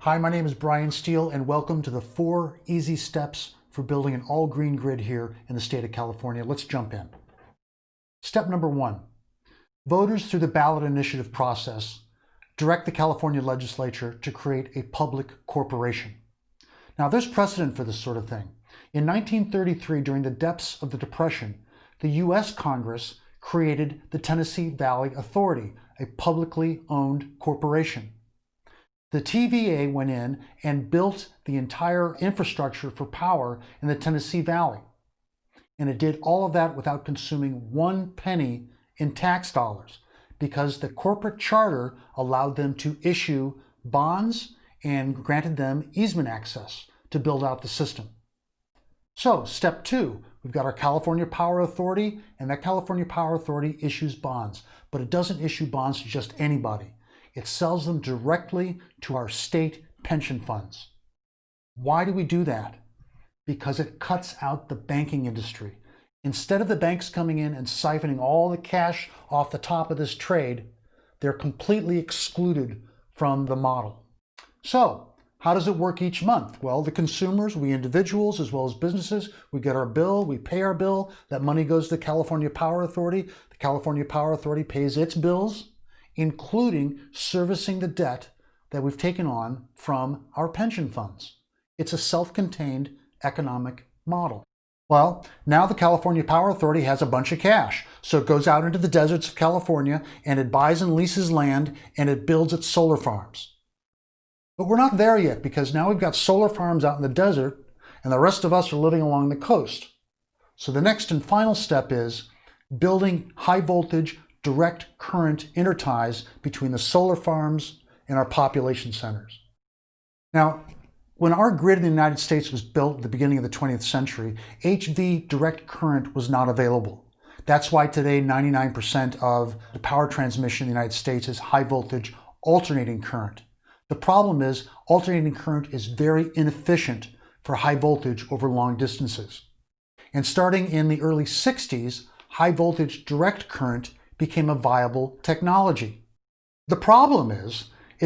Hi, my name is Brian Steele, and welcome to the 4 easy steps for building an all-green grid here in the state of California. Let's jump in. Step number 1. Voters, through the ballot initiative process, direct the California Legislature to create a public corporation. Now, there's precedent for this sort of thing. In 1933, during the depths of the Depression, the U.S. Congress created the Tennessee Valley Authority, a publicly owned corporation. The TVA went in and built the entire infrastructure for power in the Tennessee Valley. And it did all of that without consuming 1 penny in tax dollars, because the corporate charter allowed them to issue bonds and granted them easement access to build out the system. So, step 2, we've got our California Power Authority, and that California Power Authority issues bonds, but it doesn't issue bonds to just anybody. It sells them directly to our state pension funds. Why do we do that? Because it cuts out the banking industry. Instead of the banks coming in and siphoning all the cash off the top of this trade, they're completely excluded from the model. So, how does it work each month? Well, the consumers, we individuals as well as businesses, we get our bill, we pay our bill, that money goes to the California Power Authority. The California Power Authority pays its bills, including servicing the debt that we've taken on from our pension funds. It's a self-contained economic model. Well, now the California Power Authority has a bunch of cash, so it goes out into the deserts of California and it buys and leases land and it builds its solar farms. But we're not there yet, because now we've got solar farms out in the desert and the rest of us are living along the coast. So the next and final step is building high voltage direct current interties between the solar farms and our population centers. Now, when our grid in the United States was built at the beginning of the 20th century, HV direct current was not available. That's why today 99% of the power transmission in the United States is high voltage alternating current. The problem is alternating current is very inefficient for high voltage over long distances. And starting in the early 60s, high voltage direct current became a viable technology. The problem is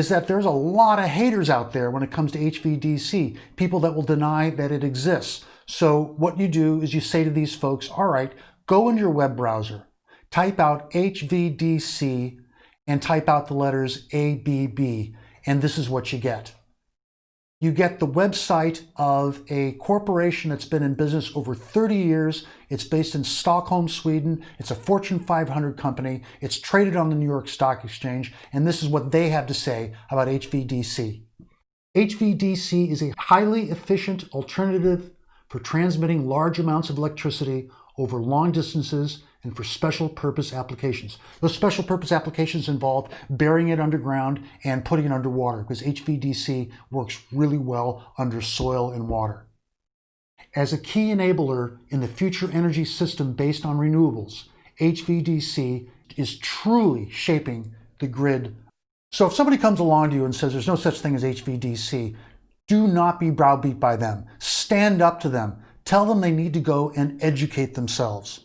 that there's a lot of haters out there when it comes to HVDC, people that will deny that it exists. So what you do is you say to these folks, all right, go into your web browser, type out HVDC and type out the letters ABB, and this is what you get. You get the website of a corporation that's been in business over 30 years. It's based in Stockholm, Sweden. It's a Fortune 500 company. It's traded on the New York Stock Exchange. And this is what they have to say about HVDC. HVDC is a highly efficient alternative for transmitting large amounts of electricity over long distances and for special purpose applications. Those special purpose applications involve burying it underground and putting it underwater, because HVDC works really well under soil and water. As a key enabler in the future energy system based on renewables, HVDC is truly shaping the grid. So if somebody comes along to you and says there's no such thing as HVDC, do not be browbeat by them. Stand up to them. Tell them they need to go and educate themselves.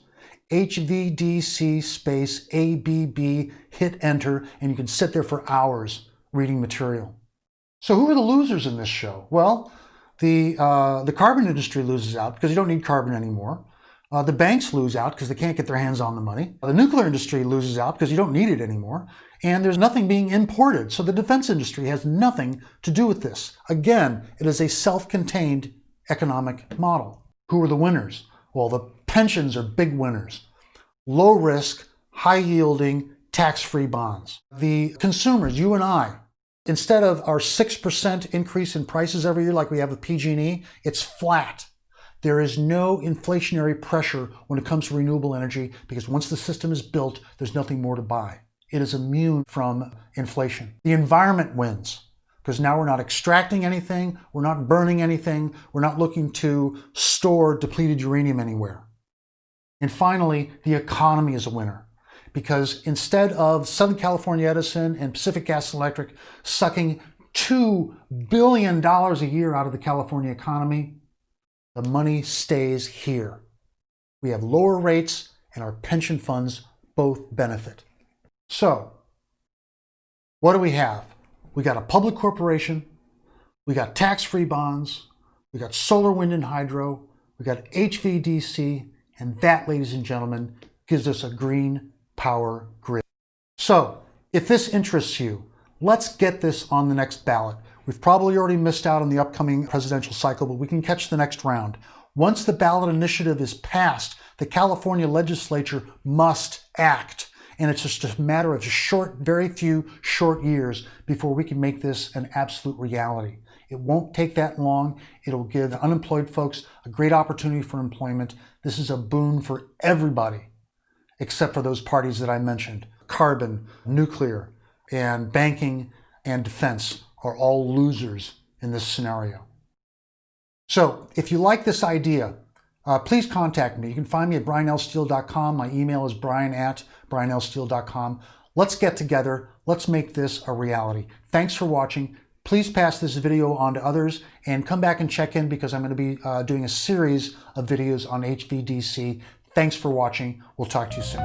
HVDC space ABB, hit enter, and you can sit there for hours reading material. So who are the losers in this show? Well, the carbon industry loses out because you don't need carbon anymore. The banks lose out because they can't get their hands on the money. The nuclear industry loses out because you don't need it anymore. And there's nothing being imported. So the defense industry has nothing to do with this. Again, it is a self-contained economic model. Who are the winners? Well, the pensions are big winners. Low risk, high yielding, tax-free bonds. The consumers, you and I, instead of our 6% increase in prices every year like we have with PG&E, it's flat. There is no inflationary pressure when it comes to renewable energy, because once the system is built, there's nothing more to buy. It is immune from inflation. The environment wins, because now we're not extracting anything, we're not burning anything, we're not looking to store depleted uranium anywhere. And finally, the economy is a winner, because instead of Southern California Edison and Pacific Gas and Electric sucking $2 billion a year out of the California economy, the money stays here. We have lower rates and our pension funds both benefit. So, what do we have? We got a public corporation, We got tax-free bonds, we got solar, wind, and hydro, we got HVDC, and that, ladies and gentlemen, gives us a green power grid. So, if this interests you, let's get this on the next ballot. We've probably already missed out on the upcoming presidential cycle, but we can catch the next round. Once the ballot initiative is passed, the California legislature must act. And it's just a matter of very few short years before we can make this an absolute reality. It won't take that long. It'll give unemployed folks a great opportunity for employment. This is a boon for everybody, except for those parties that I mentioned. Carbon, nuclear, and banking and defense are all losers in this scenario. So if you like this idea, please contact me. You can find me at brianlsteele.com. My email is brian@brianlsteele.com. Let's get together. Let's make this a reality. Thanks for watching. Please pass this video on to others and come back and check in because I'm going to be doing a series of videos on HVDC. Thanks for watching. We'll talk to you soon.